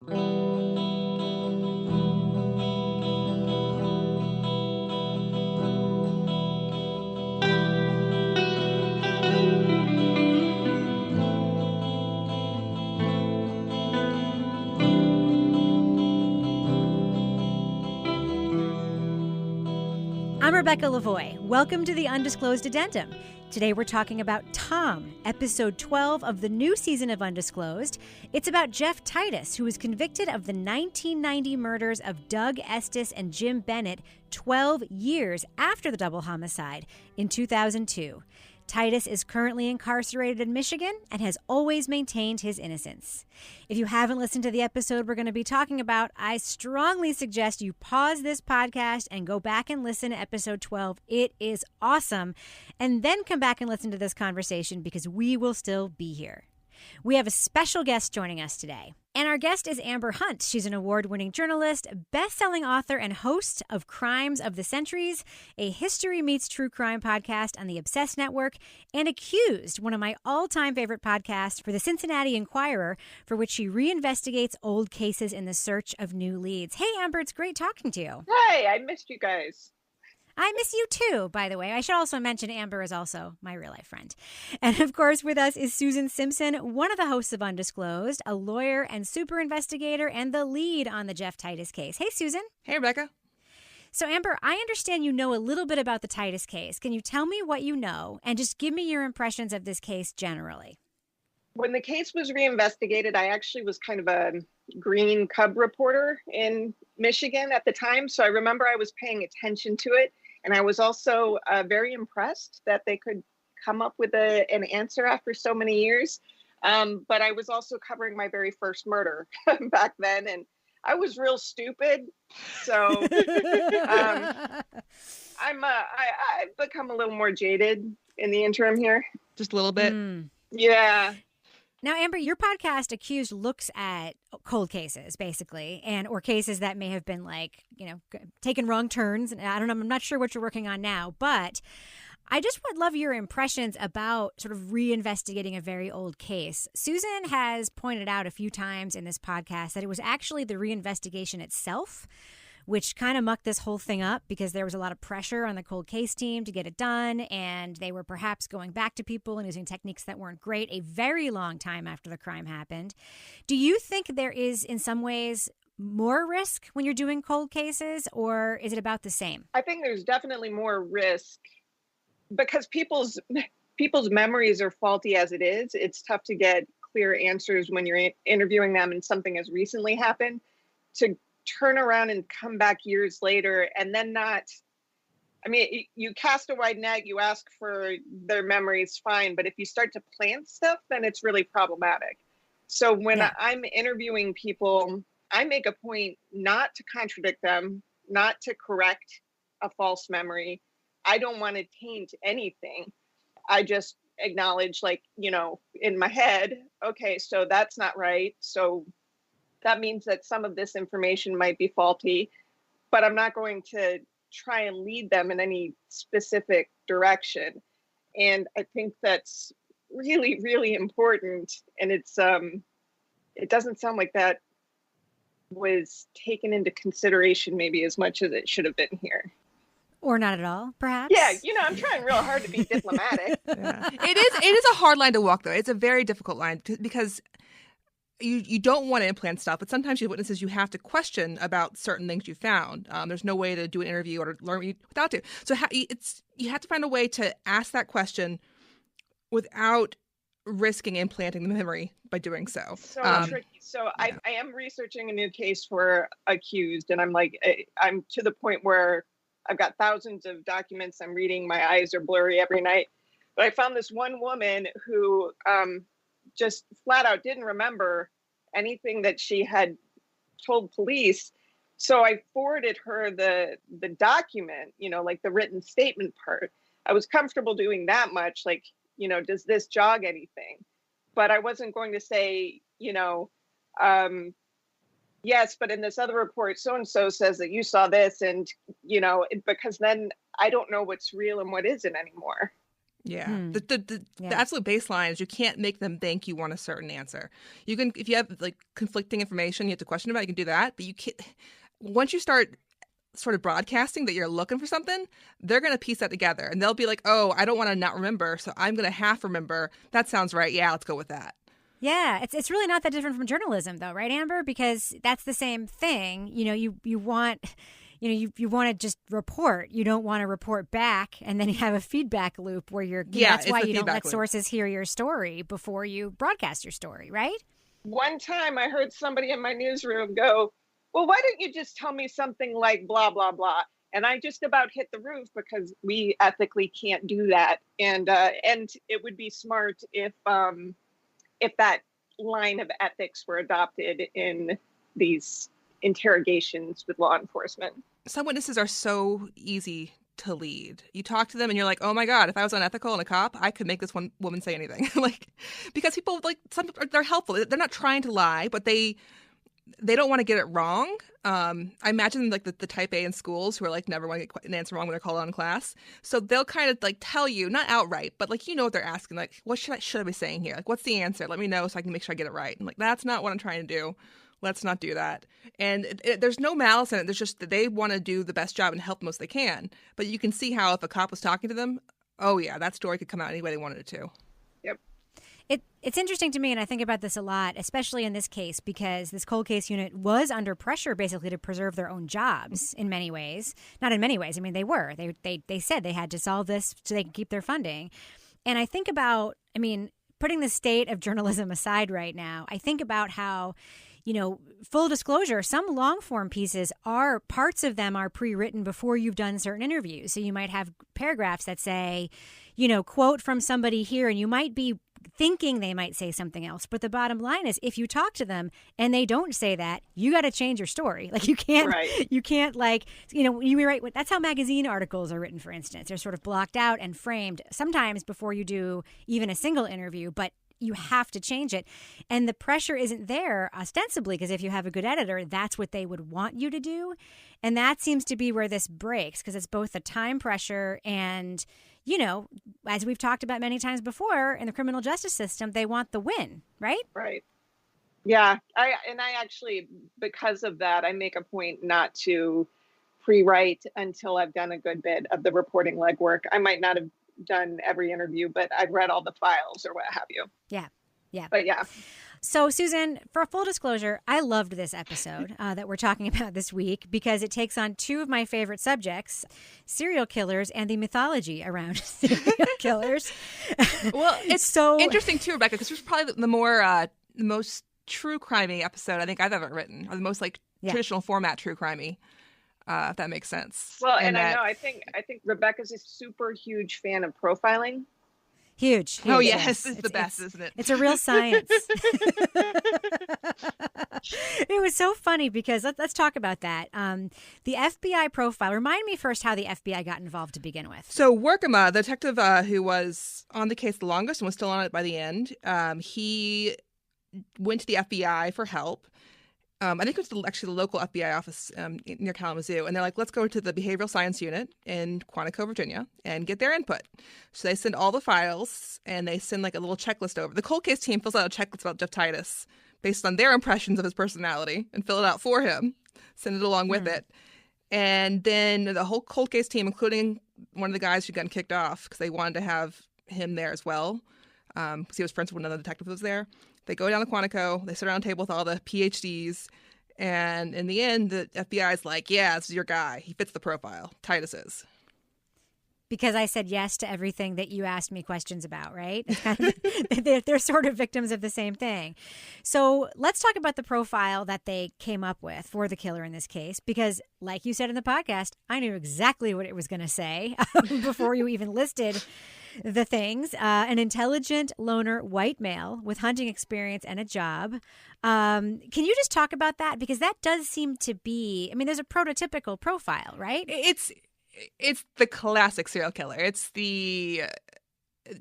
I'm Rebecca Lavoie. Welcome to the Undisclosed Addendum. Today we're talking about Tom, episode 12 of the new season of Undisclosed. It's about Jeff Titus, who was convicted of the 1990 murders of Doug Estes and Jim Bennett 12 years after the double homicide in 2002. Titus is currently incarcerated in Michigan and has always maintained his innocence. If you haven't listened to the episode we're going to be talking about, I strongly suggest you pause this podcast and go back and listen to episode 12. It is awesome. And then come back and listen to this conversation because we will still be here. We have a special guest joining us today. And our guest is Amber Hunt. She's an award-winning journalist, best-selling author, and host of Crimes of the Centuries, a history meets true crime podcast on the Obsessed Network, and Accused, one of my all-time favorite podcasts for the Cincinnati Enquirer, for which she reinvestigates old cases in the search of new leads. Hey, Amber, it's great talking to you. Hi, I missed you guys. I miss you too, by the way. I should also mention Amber is also my real-life friend. And of course, with us is Susan Simpson, one of the hosts of Undisclosed, a lawyer and super investigator, and the lead on the Jeff Titus case. Hey, Susan. Hey, Rebecca. So, Amber, I understand you know a little bit about the Titus case. Can you tell me what you know and just give me your impressions of this case generally? When the case was reinvestigated, I actually was kind of a green cub reporter in Michigan at the time. So I remember I was paying attention to it. And I was also very impressed that they could come up with an answer after so many years. But I was also covering my very first murder back then. And I was real stupid. So I've become a little more jaded in the interim here. Just a little bit. Yeah. Now, Amber, your podcast Accused looks at cold cases, basically, or cases that may have been taken wrong turns. And I don't know, I'm not sure what you're working on now, but I just would love your impressions about sort of reinvestigating a very old case. Susan has pointed out a few times in this podcast that it was actually the reinvestigation itself which kind of mucked this whole thing up because there was a lot of pressure on the cold case team to get it done, and they were perhaps going back to people and using techniques that weren't great a very long time after the crime happened. Do you think there is, in some ways, more risk when you're doing cold cases, or is it about the same? I think there's definitely more risk because people's memories are faulty as it is. It's tough to get clear answers when you're interviewing them and something has recently happened. To turn around and come back years later and then you cast a wide net, you ask for their memories, fine. But if you start to plant stuff, then it's really problematic. So when I'm interviewing people, I make a point not to contradict them, not to correct a false memory. I don't want to taint anything. I just acknowledge, in my head, okay, so that's not right. So that means that some of this information might be faulty, but I'm not going to try and lead them in any specific direction. And I think that's really, really important. And it doesn't sound like that was taken into consideration maybe as much as it should have been here. Or not at all, perhaps? Yeah, I'm trying real hard to be diplomatic. Yeah. It is a hard line to walk, though. It's a very difficult line because you don't want to implant stuff, but sometimes you have witnesses you have to question about certain things you found. There's no way to do an interview or learn without to. So you have to find a way to ask that question without risking implanting the memory by doing so. So tricky. So I am researching a new case for Accused, and I'm to the point where I've got thousands of documents I'm reading. My eyes are blurry every night. But I found this one woman who just flat out didn't remember anything that she had told police. So I forwarded her the document, the written statement part. I was comfortable doing that much, does this jog anything? But I wasn't going to say, yes, but in this other report, so-and-so says that you saw this, and, because then I don't know what's real and what isn't anymore. Yeah. The absolute baseline is you can't make them think you want a certain answer. You can, if you have like conflicting information you have to question about, you can do that. But you can't, once you start sort of broadcasting that you're looking for something, they're going to piece that together. And they'll be like, oh, I don't want to not remember, so I'm going to half remember. That sounds right. Yeah, let's go with that. Yeah, it's really not that different from journalism, though, right, Amber? Because that's the same thing. You want to just report. You don't want to report back, and then you have a feedback loop where that's why you don't let sources hear your story before you broadcast your story, right? One time I heard somebody in my newsroom go, well, why don't you just tell me something like blah, blah, blah? And I just about hit the roof because we ethically can't do that. And it would be smart if that line of ethics were adopted in these interrogations with law enforcement. Some witnesses are so easy to lead. You talk to them and you're like, oh my God, if I was unethical and a cop, I could make this one woman say anything. Because people they're helpful. They're not trying to lie, but they don't want to get it wrong. I imagine the type A in schools who are never want to get an answer wrong when they're called on in class. So they'll kind of tell you, not outright, but what they're asking. What should I be saying here? What's the answer? Let me know so I can make sure I get it right. And that's not what I'm trying to do. Let's not do that. And there's no malice in it. There's just that they want to do the best job and help the most they can. But you can see how if a cop was talking to them, oh yeah, that story could come out any way they wanted it to. Yep. It's interesting to me, and I think about this a lot, especially in this case, because this cold case unit was under pressure basically to preserve their own jobs in many ways. Not in many ways. I mean, they were. They said they had to solve this so they could keep their funding. And I think about, putting the state of journalism aside right now, I think about how, full disclosure, some long form pieces parts of them are pre-written before you've done certain interviews. So you might have paragraphs that say, quote from somebody here, and you might be thinking they might say something else. But the bottom line is, if you talk to them and they don't say that, you got to change your story. You can't, right. You can't you write, that's how magazine articles are written, for instance. They're sort of blocked out and framed sometimes before you do even a single interview, but you have to change it. And the pressure isn't there ostensibly, because if you have a good editor, that's what they would want you to do. And that seems to be where this breaks, because it's both the time pressure and, as we've talked about many times before, in the criminal justice system, they want the win, right? Right. Yeah. I actually, because of that, I make a point not to pre-write until I've done a good bit of the reporting legwork. I might not have done every interview, but I've read all the files or what have you. Yeah. But yeah. So, Susan, for full disclosure, I loved this episode that we're talking about this week because it takes on two of my favorite subjects, serial killers and the mythology around serial killers. Well, it's so interesting too, Rebecca, because it was probably the most true crimey episode I think I've ever written, or the most traditional format true crimey, if that makes sense. Well, and I know I think Rebecca's a super huge fan of profiling. Huge. Oh, yes. It's the best, isn't it? It's a real science. It was so funny because let's talk about that. The FBI profile. Remind me first how the FBI got involved to begin with. So Workema, the detective who was on the case the longest and was still on it by the end, he went to the FBI for help. I think it was actually the local FBI office near Kalamazoo. And they're like, let's go to the behavioral science unit in Quantico, Virginia, and get their input. So they send all the files, and they send a little checklist over. The cold case team fills out a checklist about Jeff Titus based on their impressions of his personality and fill it out for him, send it along with it. And then the whole cold case team, including one of the guys who'd gotten kicked off because they wanted to have him there as well, because he was friends with another detective who was there. They go down to Quantico, they sit around a table with all the PhDs, and in the end, the FBI is like, yeah, this is your guy. He fits the profile. Titus is. Because I said yes to everything that you asked me questions about, right? They're sort of victims of the same thing. So let's talk about the profile that they came up with for the killer in this case, because like you said in the podcast, I knew exactly what it was going to say before you even listed the things. An intelligent loner white male with hunting experience and a job. Can you just talk about that? Because that does seem to be, there's a prototypical profile, right? It's the classic serial killer. It's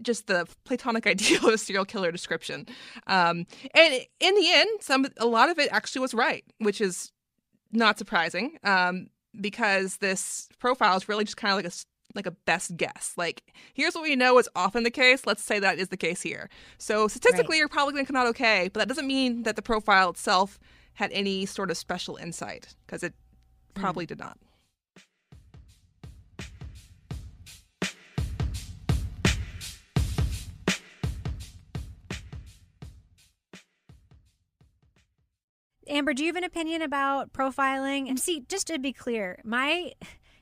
just the platonic ideal of a serial killer description. And in the end, a lot of it actually was right, which is not surprising, because this profile is really just kind of like like a best guess. Like, here's what we know is often the case. Let's say that is the case here. So statistically, You're probably going to come out okay, but that doesn't mean that the profile itself had any sort of special insight, because it probably did not. Amber, do you have an opinion about profiling? And see, just to be clear, my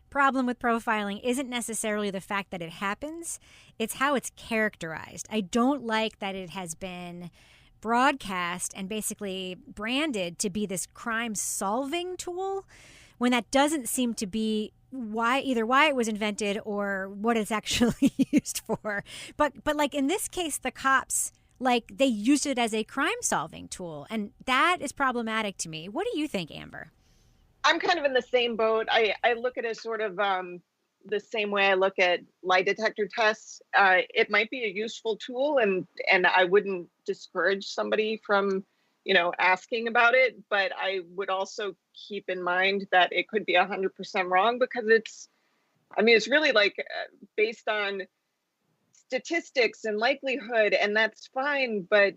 problem with profiling isn't necessarily the fact that it happens. It's how it's characterized. I don't like that it has been broadcast and basically branded to be this crime-solving tool when that doesn't seem to be why it was invented or what it's actually used for. But like in this case, the cops, like, they used it as a crime-solving tool, and that is problematic to me. What do you think, Amber? I'm kind of in the same boat. I look at it sort of the same way I look at lie detector tests. It might be a useful tool, and I wouldn't discourage somebody from, asking about it. But I would also keep in mind that it could be 100% wrong, because it's really like based on statistics and likelihood, and that's fine. But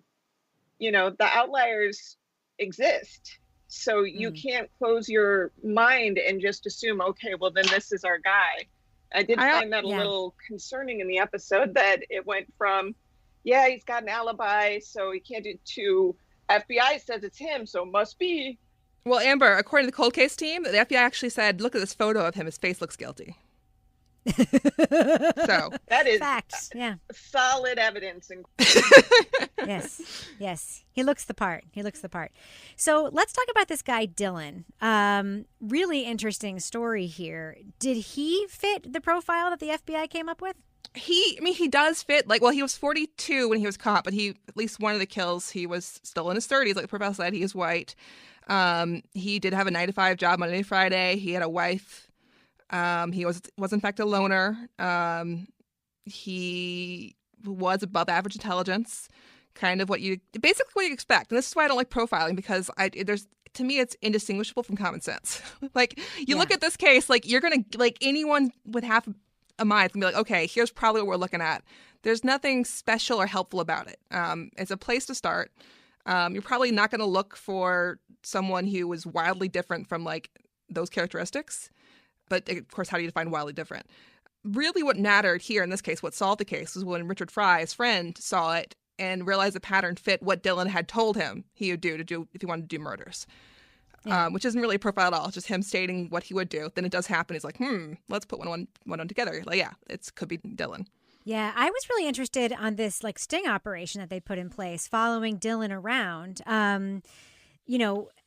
the outliers exist. So you can't close your mind and just assume, okay, well, then this is our guy. I did find that a little concerning in the episode, that it went from, he's got an alibi, so he can't do, to FBI says it's him, so it must be. Well, Amber, according to the cold case team, the FBI actually said, look at this photo of him. His face looks guilty. So that is facts. Yeah, solid evidence. Yes, he looks the part. So let's talk about this guy Dylan. Really interesting story here. Did he fit the profile that the FBI came up with? He does fit. Like, well, he was 42 when he was caught, but at least one of the kills, he was still in his 30s. Like the profile said, he is white. He did have a 9-to-5 job Monday to Friday. He had a wife. He was in fact a loner. He was above average intelligence, kind of what you expect. And this is why I don't like profiling, because to me it's indistinguishable from common sense. Like, you look at this case, like, you're gonna, like, anyone with half a mind can be like, okay, here's probably what we're looking at. There's nothing special or helpful about it. It's a place to start. You're probably not going to look for someone who was wildly different from, like, those characteristics. But, of course, how do you define wildly different? Really what mattered here in this case, what solved the case, was when Richard Fry, his friend, saw it and realized the pattern fit what Dylan had told him he would do if he wanted to do murders. Which isn't really a profile at all. It's just him stating what he would do. Then it does happen. He's like, let's put one on together. Like, yeah, it could be Dylan. Yeah, I was really interested on this, like, sting operation that they put in place following Dylan around.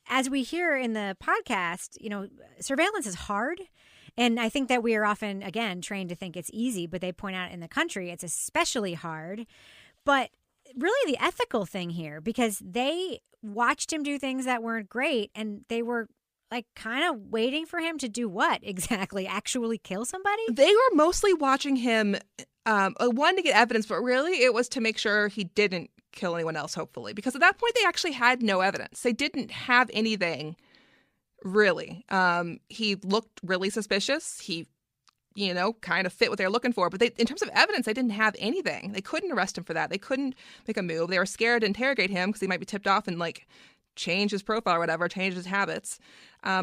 As we hear in the podcast, surveillance is hard. And I think that we are often, again, trained to think it's easy, but they point out in the country it's especially hard. But really the ethical thing here, because they watched him do things that weren't great, and they were, like, kind of waiting for him to do what exactly? Actually kill somebody? They were mostly watching him, one, to get evidence, but really it was to make sure he didn't kill anyone else, hopefully. Because at that point they actually had no evidence. They didn't have anything. Really. He looked really suspicious. He, kind of fit what they were looking for. But in terms of evidence, they didn't have anything. They couldn't arrest him for that. They couldn't make a move. They were scared to interrogate him because he might be tipped off and, like, change his profile or whatever, change his habits.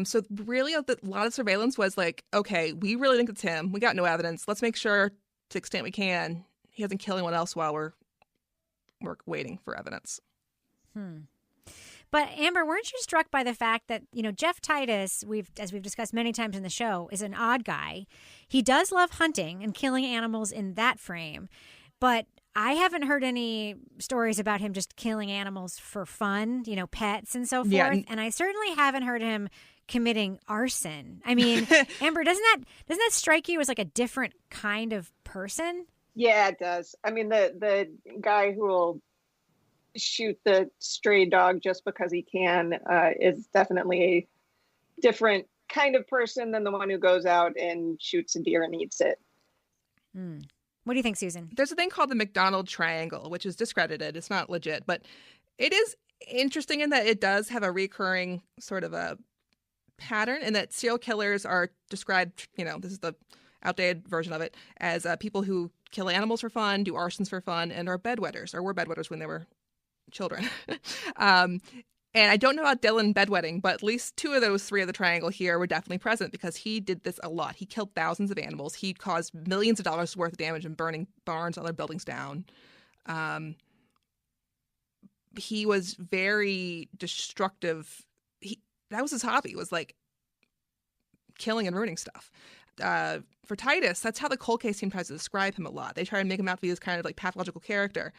So really a lot of surveillance was like, okay, we really think it's him. We got no evidence. Let's make sure, to the extent we can, he doesn't kill anyone else while we're waiting for evidence. But Amber, weren't you struck by the fact that, Jeff Titus, as we've discussed many times in the show, is an odd guy. He does love hunting and killing animals in that frame, but I haven't heard any stories about him just killing animals for fun, pets and so forth. Yeah. And I certainly haven't heard him committing arson. I mean, Amber, doesn't that strike you as like a different kind of person? Yeah, it does. I mean, the guy who will shoot the stray dog just because he can is definitely a different kind of person than the one who goes out and shoots a deer and eats it. What do you think, Susan? There's a thing called the McDonald Triangle, which is discredited. It's not legit, but it is interesting in that it does have a recurring sort of a pattern, and that serial killers are described, this is the outdated version of it, as people who kill animals for fun, do arsons for fun, and are bedwetters, or were bedwetters when they were children. And I don't know about Dylan bedwetting, but at least 2 of those 3 of the triangle here were definitely present, because he did this a lot. He killed thousands of animals. He caused millions of dollars worth of damage and burning barns and other buildings down. He was very destructive. That was his hobby, was like killing and ruining stuff. For Titus, that's how the cold case team tries to describe him a lot. They try to make him out to be this kind of like pathological character.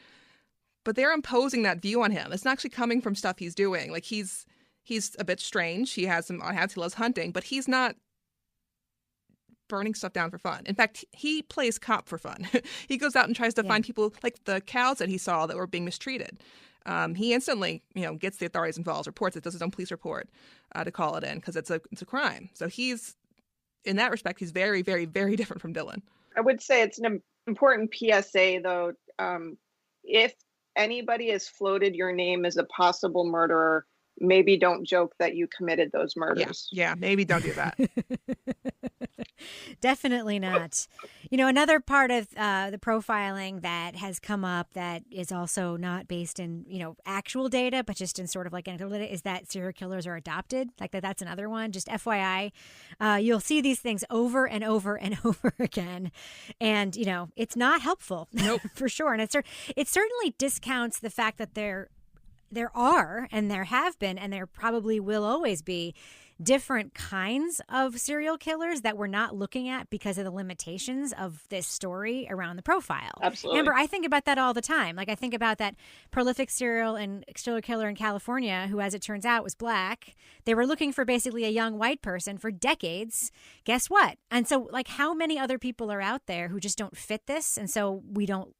But they're imposing that view on him. It's not actually coming from stuff he's doing. Like, he's a bit strange. He has some odds. He loves hunting, but he's not burning stuff down for fun. In fact, he plays cop for fun. He goes out and tries to find people, like the cows that he saw that were being mistreated. He instantly, gets the authorities involved, reports it, does his own police report to call it in, because it's a crime. So he's, in that respect, he's very, very, very different from Dylan. I would say it's an important PSA, though. If anybody has floated your name as a possible murderer, maybe don't joke that you committed those murders. Yeah, maybe don't do that. Definitely not. Another part of the profiling that has come up that is also not based in, actual data, but just in sort of like anecdotal data, is that serial killers are adopted. Like that's another one. Just FYI, you'll see these things over and over and over again. And, it's not helpful. Nope. For sure. And it certainly discounts the fact that there are, and there have been, and there probably will always be different kinds of serial killers that we're not looking at because of the limitations of this story around the profile. Absolutely. Amber, I think about that all the time. Like, I think about that prolific serial killer in California who, as it turns out, was black. They were looking for basically a young white person for decades. Guess what? And so, like, how many other people are out there who just don't fit this? And so we don't,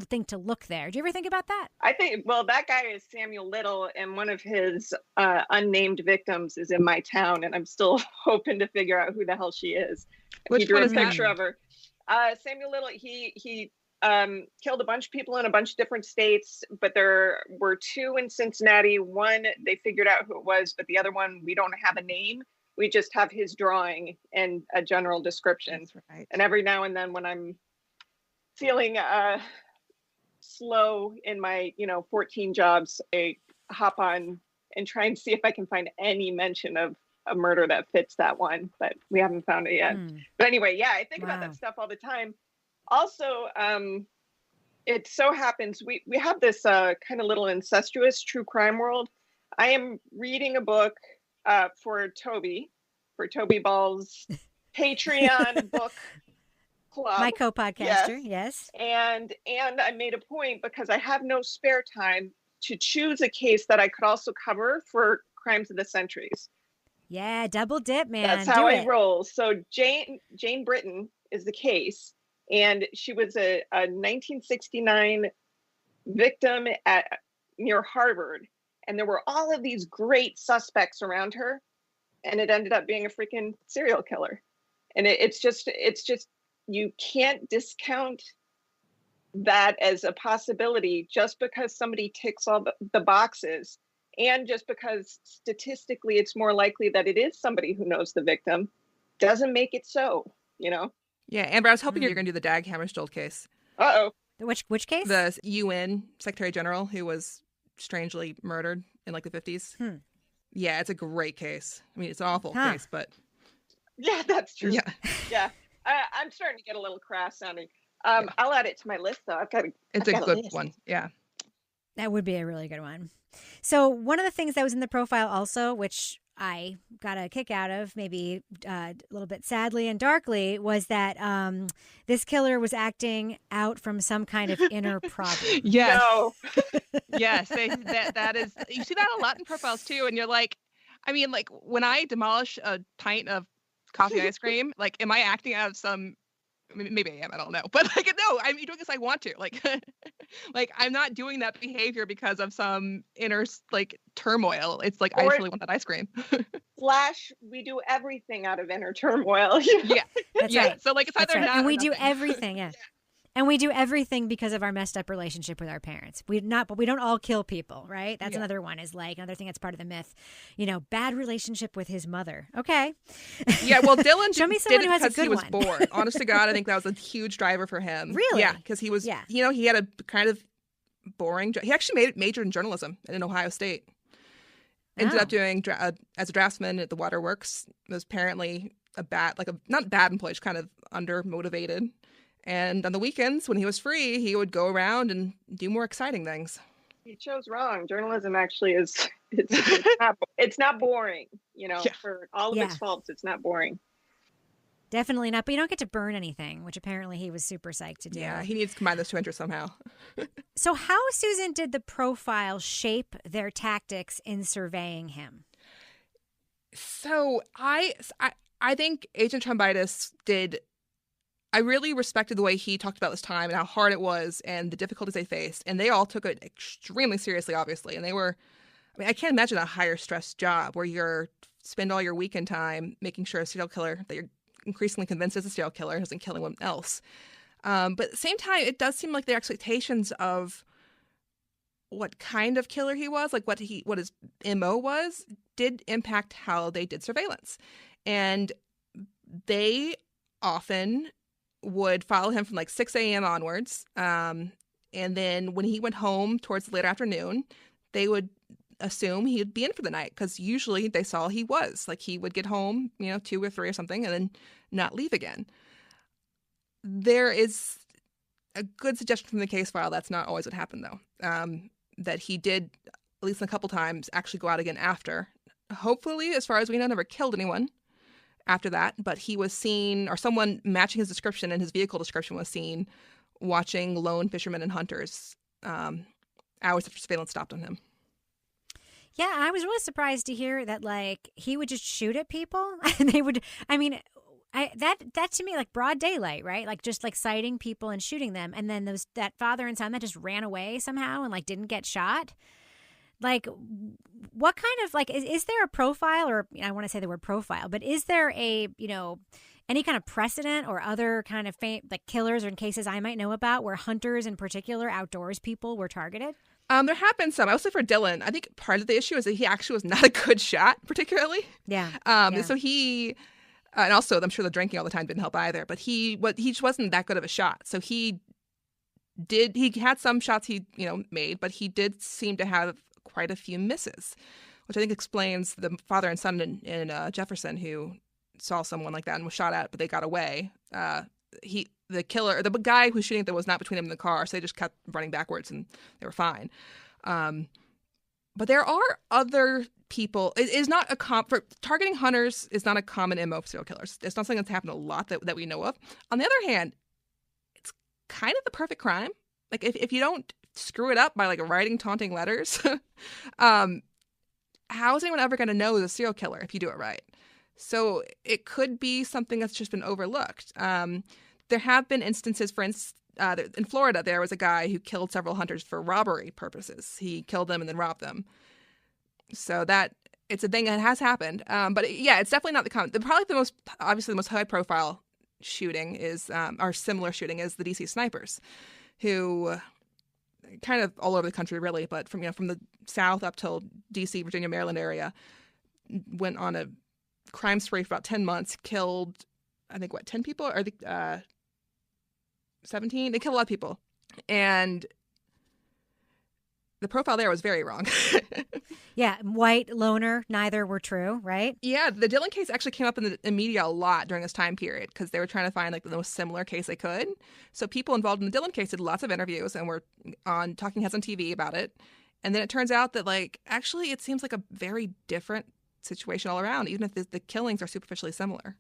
think to look there. Do you ever think about that? I think, that guy is Samuel Little, and one of his unnamed victims is in my town, and I'm still hoping to figure out who the hell she is. Which he drew one a is that? picture of her. Samuel Little, he killed a bunch of people in a bunch of different states, but there were 2 in Cincinnati. One, they figured out who it was, but the other one, we don't have a name. We just have his drawing and a general description. That's right. And every now and then when I'm feeling slow in my 14 jobs, I hop on and try and see if I can find any mention of a murder that fits that one, but we haven't found it yet. But anyway, yeah, I think about that stuff all the time. Also, it so happens we have this kind of little incestuous true crime world. I am reading a book for Toby Ball's Patreon book club, my co-podcaster. Yes. And I made a point, because I have no spare time, to choose a case that I could also cover for Crimes of the Centuries. Yeah, double dip, man. That's how I roll. So Jane Britton is the case, and she was a 1969 victim near Harvard, and there were all of these great suspects around her, and it ended up being a freaking serial killer. And it's just you can't discount that as a possibility just because somebody ticks all the boxes, and just because statistically it's more likely that it is somebody who knows the victim doesn't make it so, Yeah, Amber, I was hoping you were going to do the Dag Hammarskjöld case. Uh-oh. Which case? The UN Secretary General who was strangely murdered in like the 50s. Yeah, it's a great case. I mean, it's an awful case, but... Yeah, that's true. Yeah. Yeah. I'm starting to get a little crass sounding. I'll add it to my list, though. It's a good one. Yeah. That would be a really good one. So one of the things that was in the profile also, which I got a kick out of, maybe a little bit sadly and darkly, was that this killer was acting out from some kind of inner problem. Yes. No. Yes. That is, you see that a lot in profiles too. And you're like, I mean, like when I demolish a pint of coffee ice cream, like, am I acting out of some, maybe I am, I don't know. But like, no, I'm doing this, I want to. Like, like I'm not doing that behavior because of some inner like turmoil. It's like, I just really want that ice cream. Flash, we do everything out of inner turmoil. Yeah. That's right. So like, it's either right. not. And we or do nothing. everything. Yeah. And we do everything because of our messed up relationship with our parents. But we don't all kill people, right? That's another one, is like another thing that's part of the myth. Bad relationship with his mother. Okay. Yeah, well, Dylan Show me did someone it who has a because he good was one. bored. Honest to God, I think that was a huge driver for him. Really? Yeah, because he was, he had a kind of boring he actually majored in journalism in Ohio State. Ended up doing as a draftsman at the waterworks. Was apparently not bad employee, just kind of under motivated. And on the weekends when he was free, he would go around and do more exciting things. He chose wrong. Journalism actually it's not boring, for all of its faults, it's not boring. Definitely not. But you don't get to burn anything, which apparently he was super psyched to do. Yeah, he needs to combine those two interests somehow. So how, Susan, did the profile shape their tactics in surveying him? So I think Agent Trombitis I really respected the way he talked about this time and how hard it was and the difficulties they faced. And they all took it extremely seriously, obviously. And I can't imagine a higher stress job where you spend all your weekend time making sure a serial killer that you're increasingly convinced is a serial killer and isn't killing anyone else. But at the same time, it does seem like their expectations of what kind of killer he was, like what his MO was, did impact how they did surveillance. And they often would follow him from like 6 a.m. onwards. And then when he went home towards the late afternoon, they would assume he'd be in for the night because usually they saw he was. Like he would get home, 2 or 3 or something, and then not leave again. There is a good suggestion from the case file that's not always what happened, though. That he did, at least a couple times, actually go out again after. Hopefully, as far as we know, never killed anyone after that, but he was seen, or someone matching his description and his vehicle description was seen watching lone fishermen and hunters hours after surveillance stopped on him. Yeah, I was really surprised to hear that, like, he would just shoot at people and they would, that to me, like broad daylight, right? Like just like sighting people and shooting them. And then that father and son that just ran away somehow and like didn't get shot. Like, what kind of, like, is there a profile, or I want to say the word profile, but is there a, any kind of precedent or other kind of like killers or in cases I might know about where hunters in particular, outdoors people, were targeted? There have been some. I would say for Dylan, I think part of the issue is that he actually was not a good shot, particularly. Yeah. And so and also I'm sure the drinking all the time didn't help either, but he just wasn't that good of a shot. So he had some shots he, made, but he did seem to have quite a few misses, which I think explains the father and son in Jefferson who saw someone like that and was shot at, but they got away. The guy who's shooting that was not between them in the car, so they just kept running backwards and they were fine. But there are other people. It is not for targeting hunters is not a common MO for serial killers. It's not something that's happened a lot that we know of. On the other hand, it's kind of the perfect crime. Like if you don't screw it up by like writing taunting letters, how is anyone ever going to know the serial killer if you do it right? So it could be something that's just been overlooked. There have been instances, for instance, in Florida, there was a guy who killed several hunters for robbery purposes. He killed them and then robbed them. So it's a thing that has happened. But yeah, it's definitely not the common. Probably the most high profile shooting is, or similar shooting is the DC snipers, who kind of all over the country really, but from the South up till DC, Virginia, Maryland area, went on a crime spree for about 10 months, killed, I think, 10 people? Or 17? They killed a lot of people. And the profile there was very wrong. Yeah, white, loner, neither were true, right? Yeah, the Dylan case actually came up in the media a lot during this time period because they were trying to find like the most similar case they could. So people involved in the Dylan case did lots of interviews and were on Talking Heads on TV about it. And then it turns out that like actually it seems like a very different situation all around, even if the killings are superficially similar.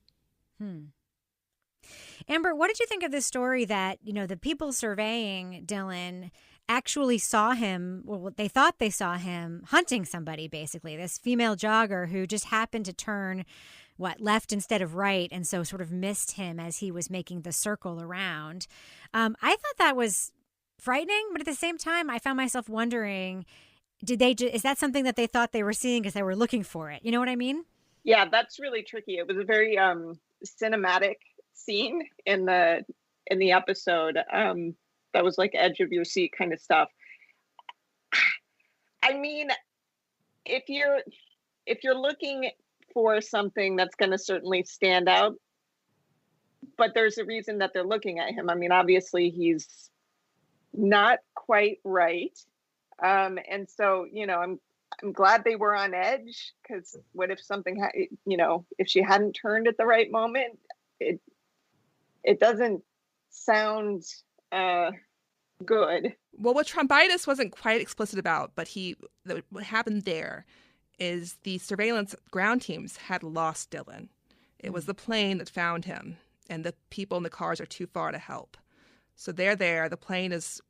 Amber, what did you think of this story that, the people surveying Dylan actually saw him, well, they thought they saw him hunting somebody, basically, this female jogger who just happened to turn, left instead of right, and so sort of missed him as he was making the circle around. I thought that was frightening, but at the same time, I found myself wondering, is that something that they thought they were seeing because they were looking for it? You know what I mean? Yeah, that's really tricky. It was a very cinematic scene in the in the episode. That was like edge of your seat kind of stuff. I mean, if you're looking for something that's going to certainly stand out, but there's a reason that they're looking at him. I mean, obviously he's not quite right. And so, I'm glad they were on edge, because what if something, if she hadn't turned at the right moment, it doesn't sound good. Well, what Titus wasn't quite explicit about, but what happened there is the surveillance ground teams had lost Dylan. It was the plane that found him, and the people in the cars are too far to help. So they're there. The plane is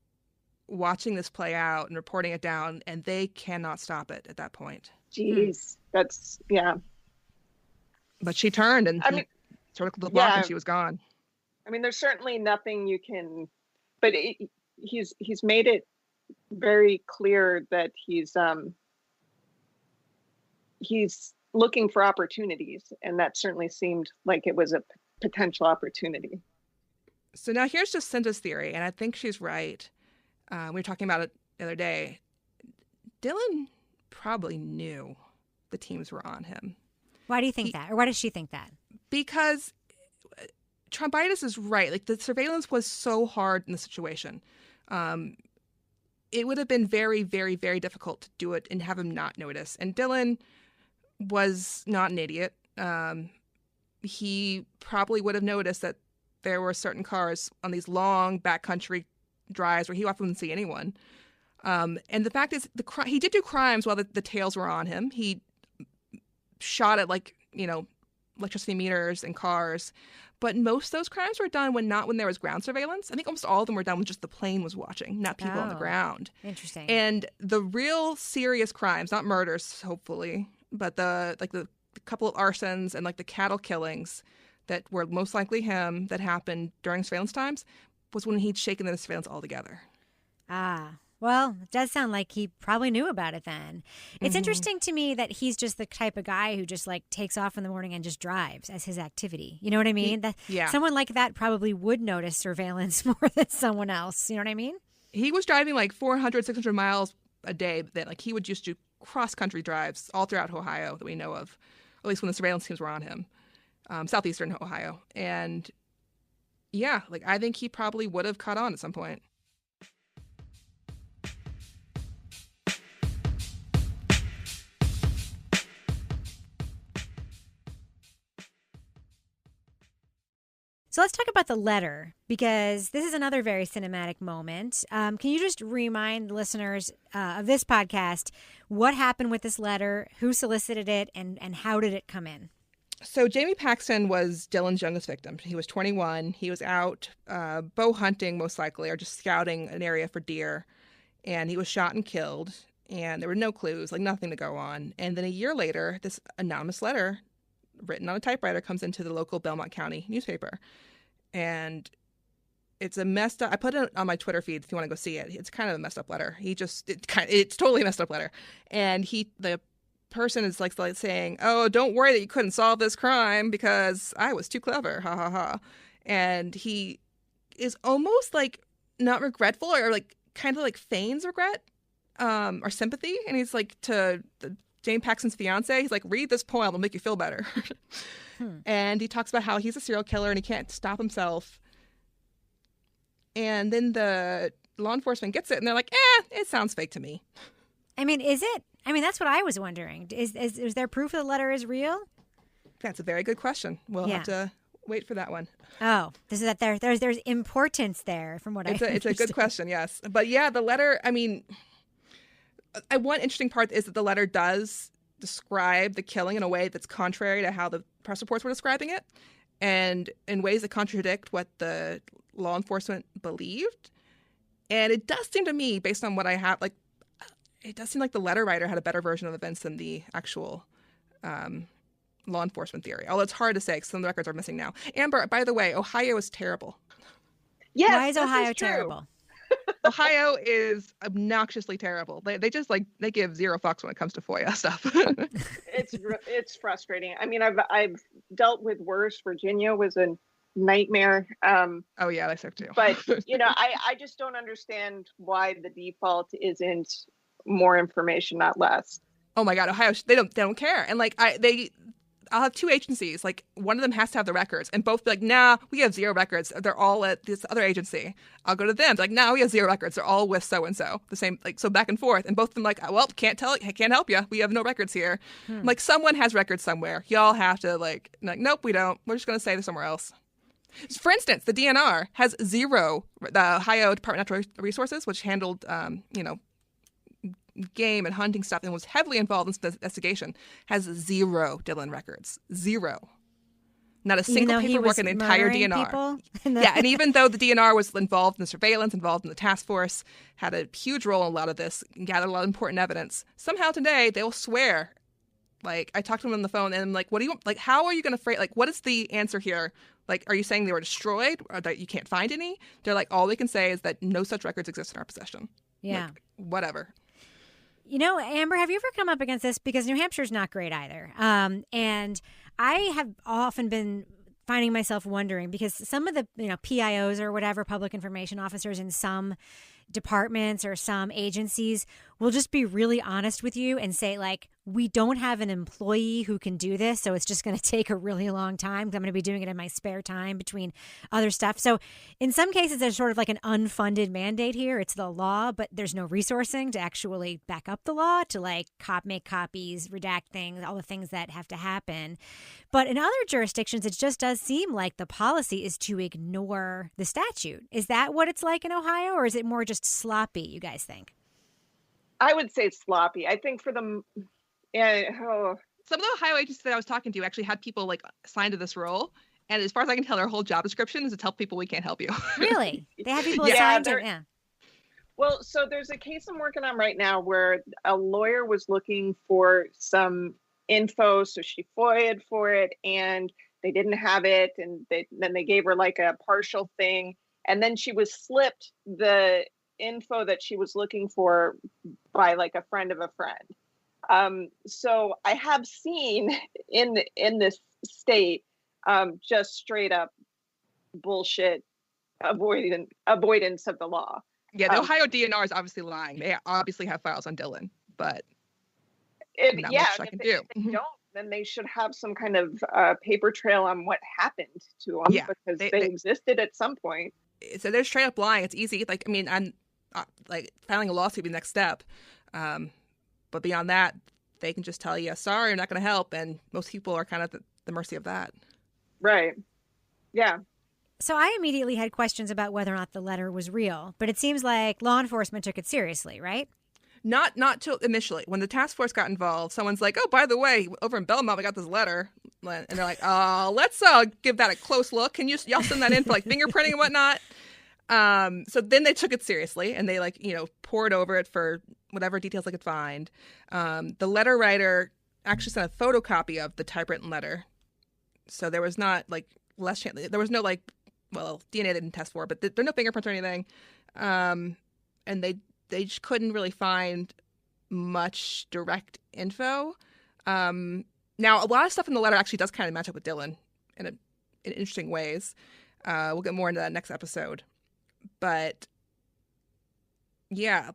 watching this play out and reporting it down, and they cannot stop it at that point. Jeez, that's, yeah. But she turned and sort of the block, and she was gone. I mean, there's certainly nothing you can, but he's made it very clear that he's looking for opportunities, and that certainly seemed like it was a potential opportunity. So now here's Jacinda's theory, and I think she's right. We were talking about it the other day. Dylan probably knew the teams were on him. Why do you think that? Or why does she think that? Because Titus is right. Like, the surveillance was so hard in the situation. It would have been very, very, very difficult to do it and have him not notice. And Dylan was not an idiot. He probably would have noticed that there were certain cars on these long backcountry drives where he often wouldn't see anyone. And the fact is, he did do crimes while the tails were on him. He shot at electricity meters and cars. But most of those crimes were done when there was ground surveillance. I think almost all of them were done when just the plane was watching, not people on the ground. Interesting. And the real serious crimes, not murders, hopefully, but the couple of arsons and the cattle killings that were most likely him that happened during surveillance times, was when he'd shaken the surveillance altogether. Well, it does sound like he probably knew about it then. It's interesting to me that he's just the type of guy who just takes off in the morning and just drives as his activity. You know what I mean? Someone like that probably would notice surveillance more than someone else. You know what I mean? He was driving 400, 600 miles a day. That he would just do cross-country drives all throughout Ohio that we know of, at least when the surveillance teams were on him, southeastern Ohio. And yeah, I think he probably would have caught on at some point. So let's talk about the letter, because this is another very cinematic moment. Can you just remind listeners of this podcast what happened with this letter, who solicited it, and how did it come in? So Jamie Paxton was Dylan's youngest victim. He was 21. He was out bow hunting, most likely, or just scouting an area for deer. And he was shot and killed. And there were no clues, nothing to go on. And then a year later, this anonymous letter written on a typewriter comes into the local Belmont County newspaper. And it's a messed up, I put it on my Twitter feed if you want to go see it. It's kind of a messed up letter. It's totally a messed up letter. And the person is saying, "Oh, don't worry that you couldn't solve this crime because I was too clever, ha ha ha." And he is almost not regretful, or kind of feigns regret or sympathy. And he's to Jane Paxton's fiance, he's "Read this poem, it'll make you feel better." And he talks about how he's a serial killer and he can't stop himself. And then the law enforcement gets it and they're it sounds fake to me. I mean, is it? I mean, that's what I was wondering. Is there proof the letter is real? That's a very good question. We'll have to wait for that one. Oh, this is that there's importance there from what It's a good question, yes. But yeah, the letter, I mean, one interesting part is that the letter does describe the killing in a way that's contrary to how the press reports were describing it, and in ways that contradict what the law enforcement believed. And it does seem to me, based on what I have, it does seem like the letter writer had a better version of events than the actual law enforcement theory. Although it's hard to say because some of the records are missing now. Amber, by the way, Ohio is terrible. Yes, why is Ohio terrible? Ohio is obnoxiously terrible. They just they give zero fucks when it comes to FOIA stuff. It's frustrating. I mean, I've dealt with worse. Virginia was nightmare. Oh yeah, I suck too. But I just don't understand why the default isn't more information, not less. Oh my God, Ohio, they don't care. And like I'll have two agencies. Like one of them has to have the records, and both be like, "Nah, we have zero records. They're all at this other agency." I'll go to them. They're like, "Nah, we have zero records. They're all with so and so." The same, like, so back and forth. And both of them like, "Well, can't help you. We have no records here." Like someone has records somewhere. Y'all have to like, nope, we don't. We're just gonna say they're somewhere else. For instance, the DNR has zero. The Ohio Department of Natural Resources, which handled, game and hunting stuff and was heavily involved in this investigation, has zero Dillon records. Zero. Not a single paperwork in the entire DNR. Yeah, and even though the DNR was involved in the surveillance, involved in the task force, had a huge role in a lot of this, and gathered a lot of important evidence, somehow today they will swear. Like, I talked to them on the phone and I'm like, how are you going to phrase, like, what is the answer here? Like, are you saying they were destroyed or that you can't find any? They're like, all they can say is that no such records exist in our possession. Yeah. Like, whatever. Amber, have you ever come up against this? Because New Hampshire's not great either. And I have often been finding myself wondering, because some of the PIOs or whatever, public information officers in some departments or some agencies will just be really honest with you and say, like, we don't have an employee who can do this, so it's just going to take a really long time because I'm going to be doing it in my spare time between other stuff. So in some cases, there's sort of like an unfunded mandate here. It's the law, but there's no resourcing to actually back up the law, to like make copies, redact things, all the things that have to happen. But in other jurisdictions, it just does seem like the policy is to ignore the statute. Is that what it's like in Ohio, or is it more just sloppy, you guys think? I would say sloppy. I think for them, some of the Ohio agencies that I was talking to actually had people like assigned to this role, and as far as I can tell, their whole job description is to tell people we can't help you. Really? They have people assigned to? Yeah. Well, so there's a case I'm working on right now where a lawyer was looking for some info, so she FOIA'd for it, and they didn't have it, and then they gave her like a partial thing, and then she was slipped the info that she was looking for by like a friend of a friend. So I have seen in this state just straight up bullshit avoidance of the law. Yeah, the Ohio DNR is obviously lying. They obviously have files on Dillon, but not much I can do. If they don't, then they should have some kind of paper trail on what happened to them, because they existed at some point. So they're straight up lying. It's easy. Like, I mean, I'm like filing a lawsuit would be the next step. But beyond that, they can just tell you, sorry, I'm not going to help. And most people are kind of at the mercy of that. Right. Yeah. So I immediately had questions about whether or not the letter was real, but it seems like law enforcement took it seriously, right? Not till initially. When the task force got involved, someone's like, oh, by the way, over in Belmont, we got this letter. And they're like, let's give that a close look. Can y'all send that in for like fingerprinting and whatnot? So then they took it seriously and they pored over it for whatever details they could find. The letter writer actually sent a photocopy of the typewritten letter. So there was not less chance. There was no DNA they didn't test for, but there are no fingerprints or anything. And they just couldn't really find much direct info. Now, a lot of stuff in the letter actually does kind of match up with Dillon in interesting ways. We'll get more into that next episode. But yeah,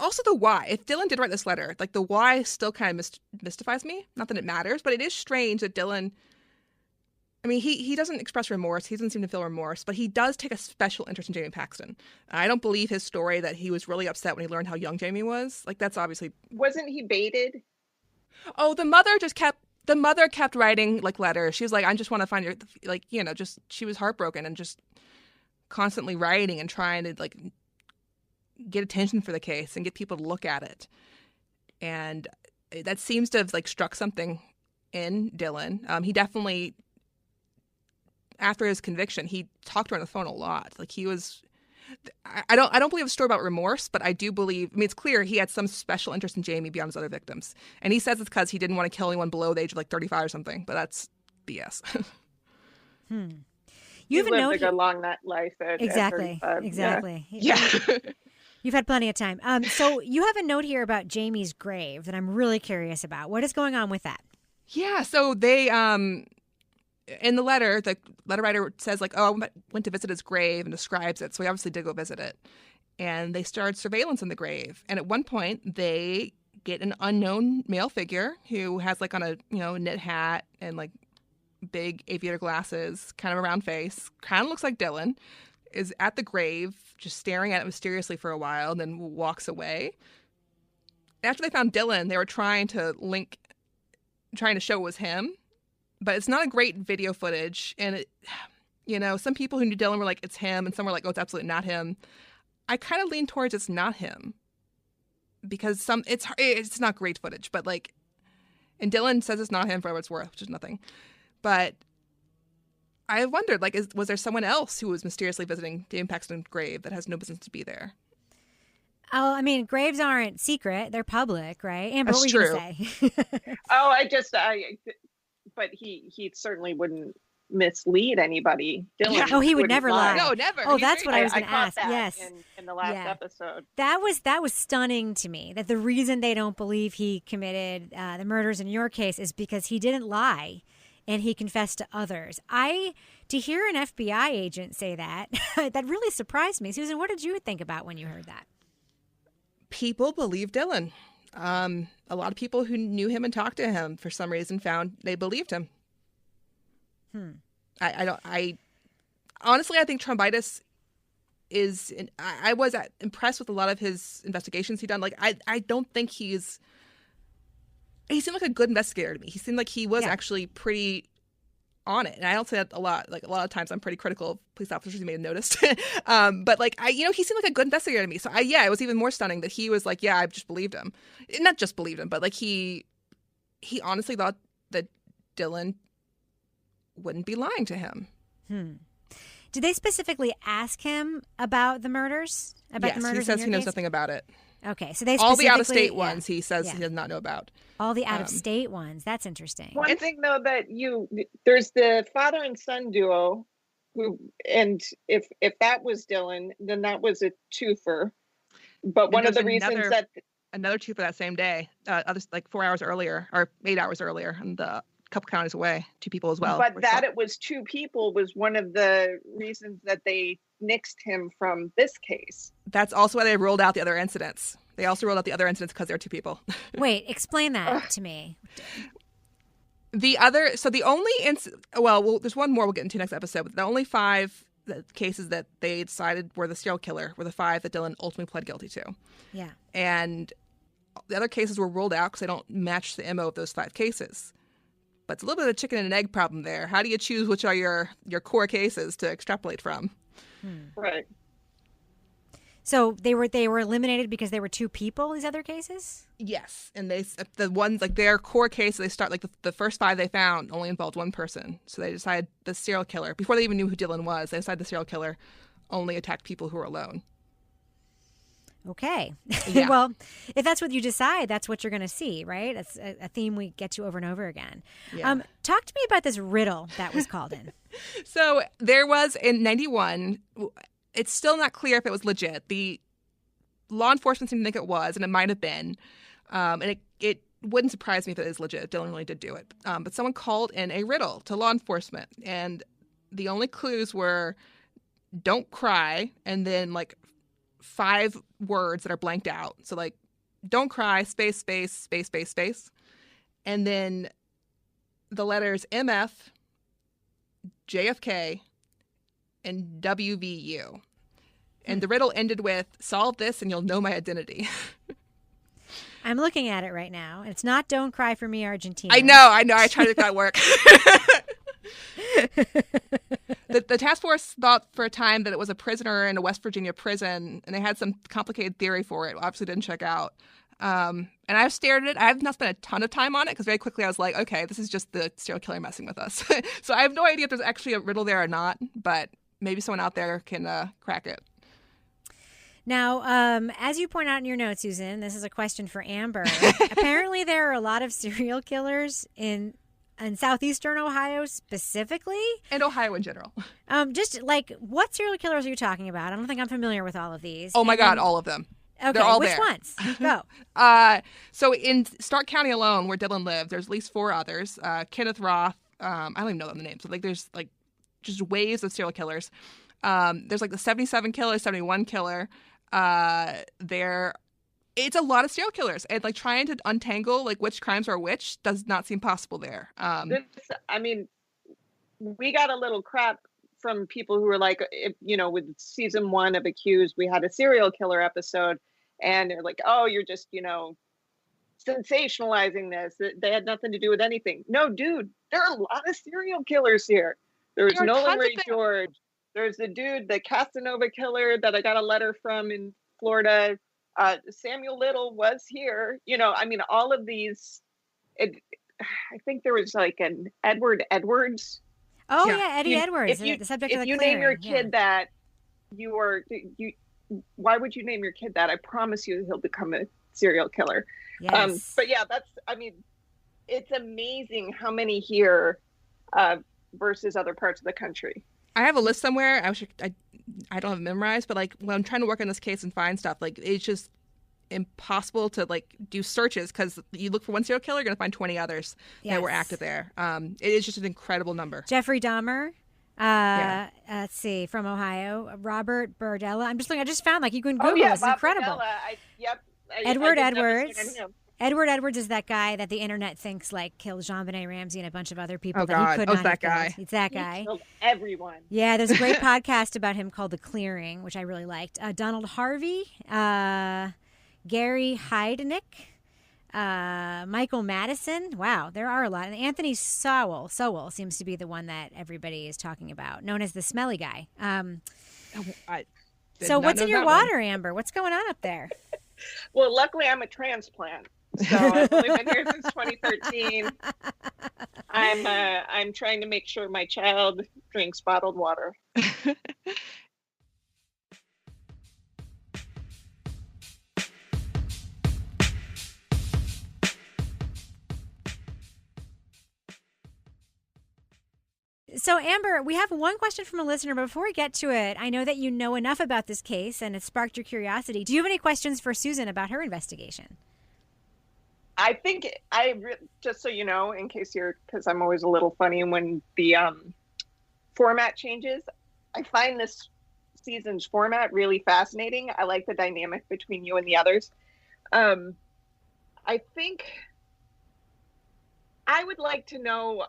also the why. If Dillon did write this letter, the why still kind of mystifies me. Not that it matters, but it is strange that Dillon. I mean, he doesn't express remorse. He doesn't seem to feel remorse, but he does take a special interest in Jamie Paxton. I don't believe his story that he was really upset when he learned how young Jamie was. That's obviously. Wasn't he baited? Oh, the mother kept writing letters. She was like, I just want to find your, she was heartbroken and just constantly writing and trying to get attention for the case and get people to look at it. And that seems to have struck something in Dillon. He definitely, after his conviction, he talked to her on the phone a lot. He was, I don't believe a story about remorse, but I do believe, it's clear he had some special interest in Jamie beyond his other victims. And he says it's because he didn't want to kill anyone below the age of 35 or something, but that's BS. You have lived a good long life at exactly. 35. Exactly. Yeah. You've had plenty of time. So you have a note here about Jamie's grave that I'm really curious about. What is going on with that? Yeah. So they, in the letter writer says, like, oh, I went to visit his grave, and describes it. So he obviously did go visit it. And they started surveillance in the grave. And at one point, they get an unknown male figure who has, like, on a, knit hat and, like, big aviator glasses, kind of a round face, kind of looks like Dylan, is at the grave, just staring at it mysteriously for a while, and then walks away. After they found Dylan, they were trying to show it was him, but it's not a great video footage. And some people who knew Dylan were like, it's him, and some were like, oh, it's absolutely not him. I kind of lean towards it's not him, because it's not great footage, but like, and Dylan says it's not him for what it's worth, which is nothing. But I wondered, like, was there someone else who was mysteriously visiting David Paxton's grave that has no business to be there? Oh, I mean, graves aren't secret; they're public, right? Amber, That's what were you true. Gonna say? But he certainly wouldn't mislead anybody. Dylan, Yeah. Oh, he would never lie. No, never. Oh, He's that's what I was going to caught ask. that Yes, in the last episode. that was stunning to me. That the reason they don't believe he committed the murders in your case is because he didn't lie, and he confessed to others. To hear an FBI agent say that, that really surprised me. Susan, what did you think about when you heard that? People believe Dylan. A lot of people who knew him and talked to him for some reason found they believed him. I honestly, I think Trombitis is. I was impressed with a lot of his investigations he'd done. Like, I don't think he seemed like a good investigator to me. He seemed like he was actually pretty on it. And I don't say that a lot. Like, a lot of times I'm pretty critical of police officers who may have noticed. But like, he seemed like a good investigator to me. So it was even more stunning that he was like, yeah, I just believed him. Not just believed him, but like he honestly thought that Dylan wouldn't be lying to him. Did they specifically ask him about the murders? Yes, he says he knows nothing about it. Okay, so they all the specifically- out-of-state ones he says he does not know about. All the out-of-state ones. That's interesting. One thing, though, that there's the father and son duo, and if that was Dylan, then that was a twofer. But one of the reasons that another twofer that same day, others like 4 hours earlier or 8 hours earlier, and the couple counties away, two people as well. But that it was two people was one of the reasons that they nixed him from this case. That's also why they ruled out the other incidents. They also ruled out the other incidents because there were two people. Wait, explain that to me. The only there's one more we'll get into next episode, but the only 5 cases that they decided were the serial killer were the 5 that Dylan ultimately pled guilty to. Yeah. And the other cases were ruled out because they don't match the MO of those 5 cases. But it's a little bit of a chicken and an egg problem there. How do you choose which are your core cases to extrapolate from? Right. So they were eliminated because they were two people, these other cases? Yes. And the ones, like their core case, they start, like the first 5 they found only involved one person. So they decided the serial killer, before they even knew who Dylan was, they decided the serial killer only attacked people who were alone. Okay. Yeah. Well, if that's what you decide, that's what you're going to see, right? That's a theme we get to over and over again. Yeah. Talk to me about this riddle that was called in. So there was, in 91, it's still not clear if it was legit. The law enforcement seemed to think it was, and it might have been. And it wouldn't surprise me if it is legit. Dylan really did do it. But someone called in a riddle to law enforcement, and the only clues were don't cry, and then like 5 words that are blanked out. So like, don't cry, space, space, space, space, space. And then the letters MF, JFK, and WVU. And the riddle ended with, solve this and you'll know my identity. I'm looking at it right now. It's not Don't Cry for Me, Argentina. I know. I tried to make that work. The task force thought for a time that it was a prisoner in a West Virginia prison, and they had some complicated theory for it. Obviously didn't check out. And I've stared at it. I have not spent a ton of time on it because very quickly I was like, okay, this is just the serial killer messing with us. So I have no idea if there's actually a riddle there or not, but maybe someone out there can crack it. Now, as you point out in your notes, Susan, this is a question for Amber. Apparently there are a lot of serial killers in southeastern Ohio specifically. And Ohio in general. Just like, what serial killers are you talking about? I don't think I'm familiar with all of these. Oh my God, all of them. Okay, they're all which there. ones? Go. So in Stark County alone, where Dylan lived, there's at least 4 others. Kenneth Roth, I don't even know the names, but like there's like just waves of serial killers. There's like the 77 killer, 71 killer. It's a lot of serial killers, and like trying to untangle like which crimes are which does not seem possible there. We got a little crap from people who were like, with season 1 of Accused, we had a serial killer episode, and they're like, oh, you're just, sensationalizing this. They had nothing to do with anything. No, dude, there are a lot of serial killers here. There's Nolan Ray George. There's the dude, the Casanova killer that I got a letter from in Florida. Samuel Little was here. All of these. I think there was like an Edward Edwards. Oh yeah, Eddie Edwards. The subject of the If you name your kid that, why would you name your kid that? I promise you, he'll become a serial killer. Yes. But yeah, it's amazing how many here versus other parts of the country. I have a list somewhere. I don't have it memorized, but like when I'm trying to work on this case and find stuff, like it's just impossible to like do searches because you look for one serial killer, you're gonna find 20 others that were active there. It is just an incredible number. Jeffrey Dahmer. Let's see, from Ohio. Robert Bardella. I'm just looking. I just found like you can Google. It's incredible. Edward Edwards. Edward Edwards is that guy that the internet thinks like killed JonBenet Ramsey and a bunch of other people that he could not have killed. It's that guy. He killed everyone. Yeah, there's a great podcast about him called The Clearing, which I really liked. Donald Harvey, Gary Heidnick, Michael Madison. Wow, there are a lot. And Anthony Sowell seems to be the one that everybody is talking about, known as the smelly guy. So what's in your water, Amber? What's going on up there? Well, luckily I'm a transplant. So I've only been here since 2013. I'm trying to make sure my child drinks bottled water. So, Amber, we have one question from a listener, but before we get to it, I know that you know enough about this case and it sparked your curiosity. Do you have any questions for Susan about her investigation? I think just so you know, in case because I'm always a little funny when the format changes, I find this season's format really fascinating. I like the dynamic between you and the others. I think I would like to know,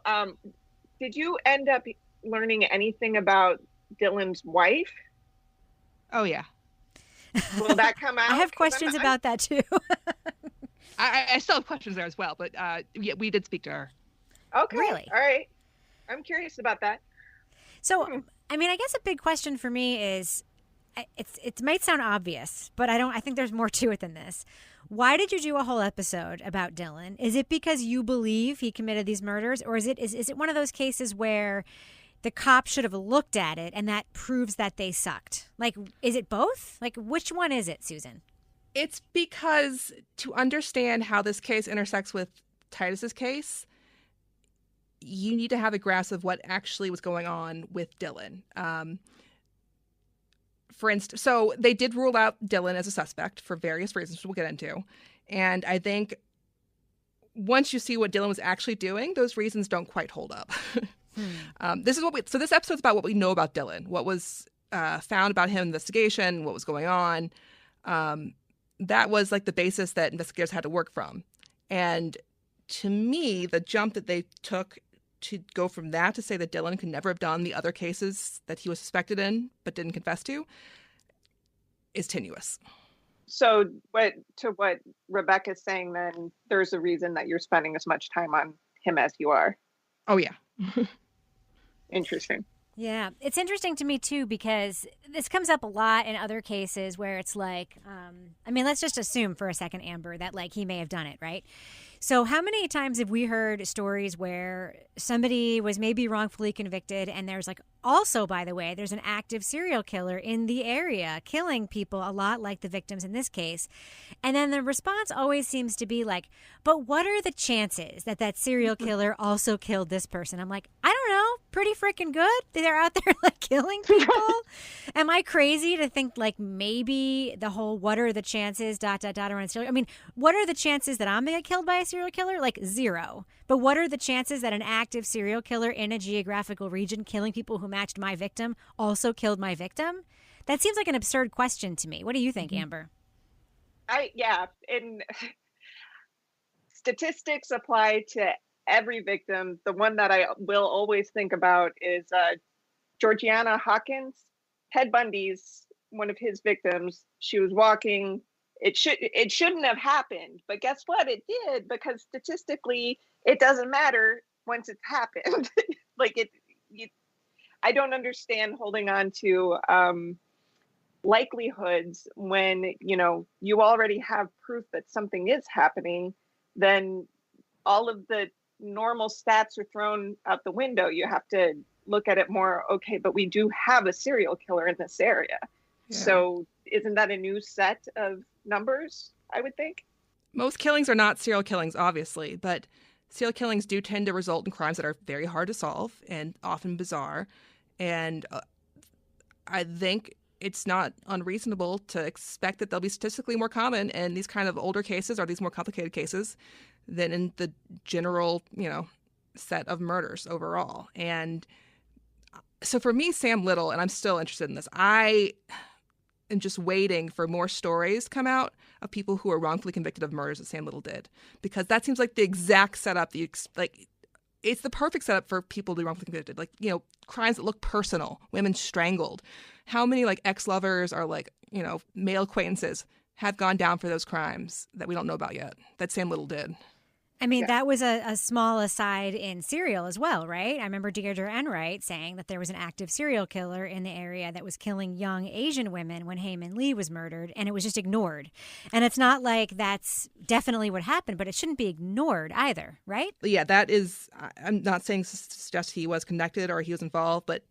did you end up learning anything about Dylan's wife? Oh, yeah. Will that come out? I have questions about that, too. I still have questions there as well, but yeah, we did speak to her. Okay. Really? All right. I'm curious about that. So, I mean, I guess a big question for me is, it might sound obvious, but I think there's more to it than this. Why did you do a whole episode about Dylan? Is it because you believe he committed these murders, or is it one of those cases where the cops should have looked at it and that proves that they sucked? Like, is it both? Like, which one is it, Susan? It's because to understand how this case intersects with Titus's case, you need to have a grasp of what actually was going on with Dylan. For instance, so they did rule out Dylan as a suspect for various reasons, which we'll get into. And I think once you see what Dylan was actually doing, those reasons don't quite hold up. This episode's about what we know about Dylan, what was found about him in the investigation, what was going on. That was like the basis that investigators had to work from. And to me, the jump that they took to go from that to say that Dylan could never have done the other cases that he was suspected in but didn't confess to is tenuous. So what Rebecca's saying, then there's a reason that you're spending as much time on him as you are. Oh, yeah. Interesting. Yeah, it's interesting to me, too, because this comes up a lot in other cases where it's like, let's just assume for a second, Amber, that like he may have done it, right? So how many times have we heard stories where somebody was maybe wrongfully convicted and there's like also, by the way, there's an active serial killer in the area killing people a lot like the victims in this case. And then the response always seems to be like, but what are the chances that that serial killer also killed this person? I'm like, I don't know. pretty freaking good. They're out there like killing people. Am I crazy to think like maybe the whole what are the chances around serial? I mean, what are the chances that I'm gonna get killed by a serial killer? Like 0. But what are the chances that an active serial killer in a geographical region killing people who matched my victim also killed my victim? That seems like an absurd question to me. What do you think, Amber? And statistics apply to every victim. The one that I will always think about is Georgiana Hawkins, Ted Bundy's one of his victims. She was walking. It shouldn't have happened, but guess what? It did, because statistically, it doesn't matter once it's happened. I don't understand holding on to likelihoods when you already have proof that something is happening. Then all of the normal stats are thrown out the window. You have to look at it more, okay, but we do have a serial killer in this area. Yeah. So isn't that a new set of numbers, I would think? Most killings are not serial killings, obviously, but serial killings do tend to result in crimes that are very hard to solve and often bizarre. And I think it's not unreasonable to expect that they'll be statistically more common in these kind of older cases or these more complicated cases than in the general, set of murders overall. And so for me, Sam Little, and I'm still interested in this, I am just waiting for more stories come out of people who are wrongfully convicted of murders that Sam Little did, because that seems like the exact setup it's the perfect setup for people to be wrongfully convicted. Crimes that look personal, women strangled. How many ex-lovers or male acquaintances have gone down for those crimes that we don't know about yet, that Sam Little did? I mean, that was a small aside in Serial as well, right? I remember Deirdre Enright saying that there was an active serial killer in the area that was killing young Asian women when Hae-Min Lee was murdered, and it was just ignored. And it's not like that's definitely what happened, but it shouldn't be ignored either, right? Yeah, that is, I'm not saying to suggest he was connected or he was involved, but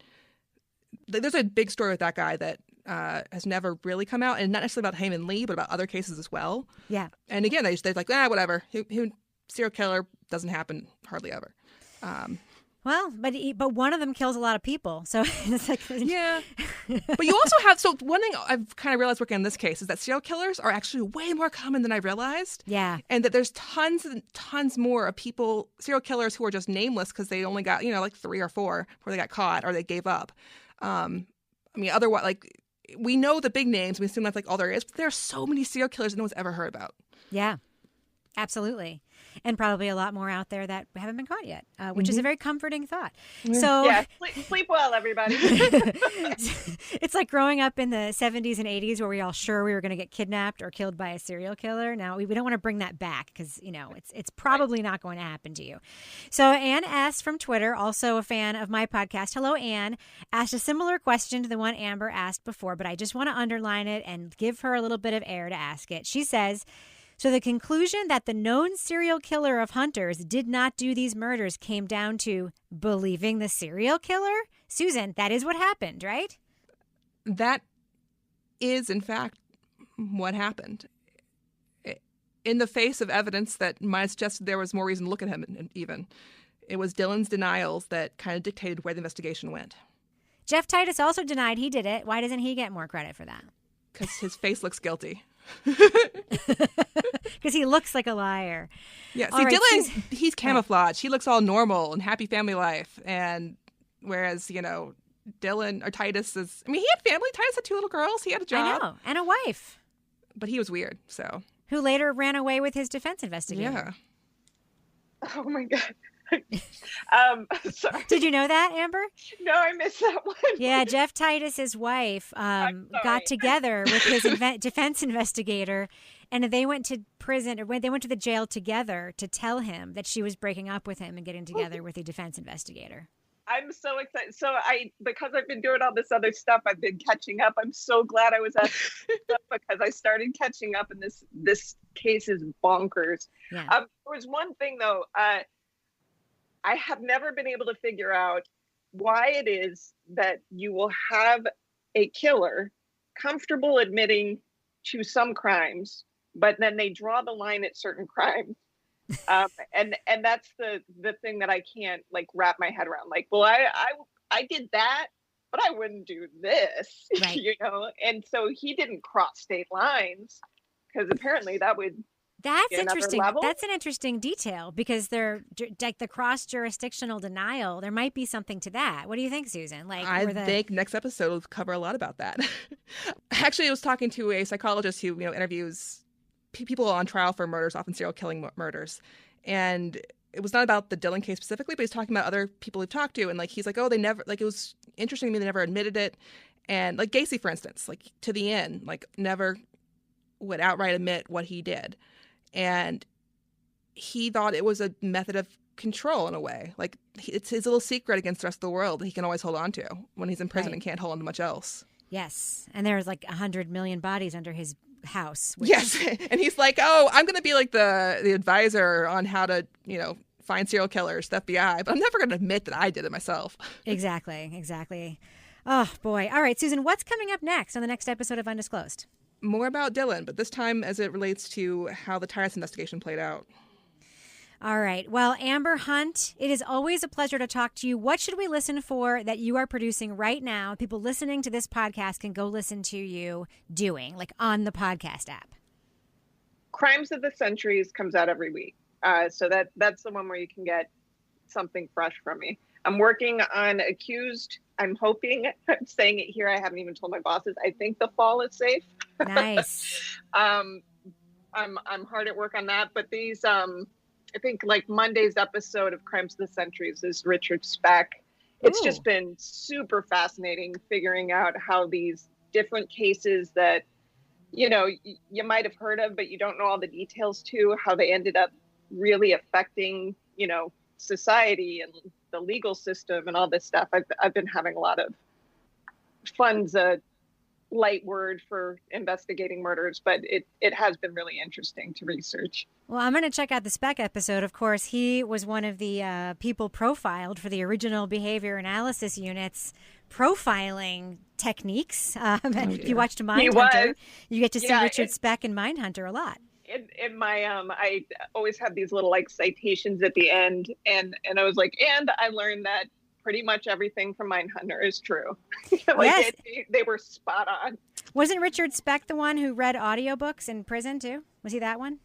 there's a big story with that guy that has never really come out, and not necessarily about Hae-Min Lee, but about other cases as well. Yeah. And again, they're like, whatever. Who serial killer doesn't happen hardly ever. Well, but one of them kills a lot of people, so it's like yeah. But you also have one thing I've kind of realized working on this case is that serial killers are actually way more common than I realized. Yeah, and that there's tons and tons more of serial killers who are just nameless because they only got 3 or 4 before they got caught or they gave up. Otherwise, we know the big names. We assume that's all there is. But there are so many serial killers that no one's ever heard about. Yeah, absolutely. And probably a lot more out there that haven't been caught yet, which is a very comforting thought. So yeah, sleep well, everybody. It's like growing up in the 70s and 80s where we all sure we were going to get kidnapped or killed by a serial killer. Now we don't want to bring that back because it's probably not going to happen to you. So Ann S. from Twitter, also a fan of my podcast, hello Ann, asked a similar question to the one Amber asked before, but I just want to underline it and give her a little bit of air to ask it. She says, so the conclusion that the known serial killer of hunters did not do these murders came down to believing the serial killer? Susan, that is what happened, right? That is, in fact, what happened. In the face of evidence that might suggest there was more reason to look at him, even. It was Dylan's denials that kind of dictated where the investigation went. Jeff Titus also denied he did it. Why doesn't he get more credit for that? Because his face looks guilty. Because he looks like a liar. Yeah, see, right, Dylan, he's camouflaged. He looks all normal and happy family life. And whereas, Dylan or Titus is, he had family. Titus had 2 little girls. He had a job. I know, and a wife. But he was weird, so. Who later ran away with his defense investigator. Yeah. Oh my God. Sorry. Did you know that, Amber? No, I missed that one. Yeah, Jeff Titus's wife got together with his defense investigator, and they went to prison, or they went to the jail together to tell him that she was breaking up with him and getting together with the defense investigator. I'm so excited. So because I've been doing all this other stuff, I've been catching up. I'm so glad I was at stuff because I started catching up, and this case is bonkers. Yeah. There was one thing though. I have never been able to figure out why it is that you will have a killer comfortable admitting to some crimes, but then they draw the line at certain crimes. And that's the thing that I can't like wrap my head around. Like, well, I did that, but I wouldn't do this, Right. you know? And so he didn't cross state lines because apparently that would That's be another interesting. level. That's an interesting detail because they're like the cross-jurisdictional denial. There might be something to that. What do you think, Susan? Like, I think next episode will cover a lot about that. Actually, I was talking to a psychologist who, interviews people on trial for murders, often serial killing murders. And it was not about the Dillon case specifically, but he's talking about other people we've talked to. And like, he's like, oh, they never, like, it was interesting to me. They never admitted it. And like Gacy, for instance, like to the end, like never would outright admit what he did. And he thought it was a method of control in a way. Like it's his little secret against the rest of the world that he can always hold on to when he's in prison and can't hold on to much else. Yes. And there's like 100 million bodies under his house. Yes. And he's like, oh, I'm going to be like the advisor on how to, find serial killers, the FBI, but I'm never going to admit that I did it myself. Exactly. Oh, boy. All right, Susan, what's coming up next on the next episode of Undisclosed? More about Dillon, but this time as it relates to how the Titus investigation played out. All right. Well, Amber Hunt, it is always a pleasure to talk to you. What should we listen for that you are producing right now? People listening to this podcast can go listen to you doing, like on the podcast app. Crimes of the Centuries comes out every week. So that's the one where you can get something fresh from me. I'm working on Accused. I'm hoping, I'm saying it here, I haven't even told my bosses, I think the fall is safe. Nice. I'm hard at work on that, but these I think like Monday's episode of Crimes of the Centuries is Richard Speck. It's just been super fascinating figuring out how these different cases that you might have heard of, but you don't know all the details to, how they ended up really affecting, society and the legal system and all this stuff. I've been having a lot of fun's a light word for investigating murders, but it has been really interesting to research. Well, I'm going to check out the Speck episode. Of course, he was one of the people profiled for the original behavior analysis unit's profiling techniques. If you watched Mindhunter, you get to see Richard Speck in Mindhunter a lot. In my I always have these little like citations at the end, and I was like, and I learned that pretty much everything from Mindhunter is true. Yes. They were spot on. Wasn't Richard Speck the one who read audiobooks in prison too? Was he that one?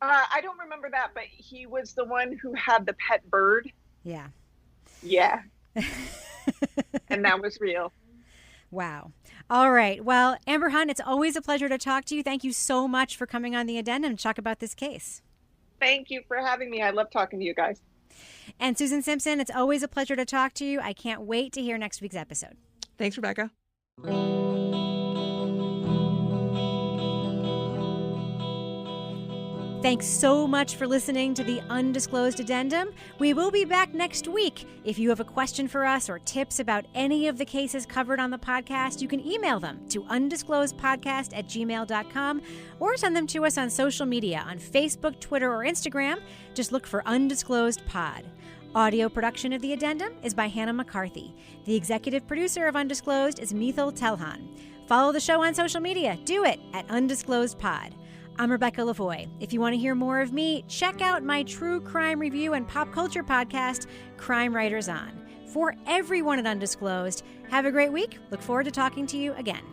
I don't remember that, but he was the one who had the pet bird. Yeah. And that was real. Wow. All right. Well, Amber Hunt, it's always a pleasure to talk to you. Thank you so much for coming on the Addendum to talk about this case. Thank you for having me. I love talking to you guys. And Susan Simpson, it's always a pleasure to talk to you. I can't wait to hear next week's episode. Thanks, Rebecca. Thanks so much for listening to the Undisclosed Addendum. We will be back next week. If you have a question for us or tips about any of the cases covered on the podcast, you can email them to undisclosedpodcast@gmail.com or send them to us on social media on Facebook, Twitter, or Instagram. Just look for Undisclosed Pod. Audio production of the Addendum is by Hannah McCarthy. The executive producer of Undisclosed is Mithil Telhan. Follow the show on social media. Do it at Undisclosed Pod. I'm Rebecca Lavoie. If you want to hear more of me, check out my true crime review and pop culture podcast, Crime Writers On. For everyone at Undisclosed, have a great week. Look forward to talking to you again.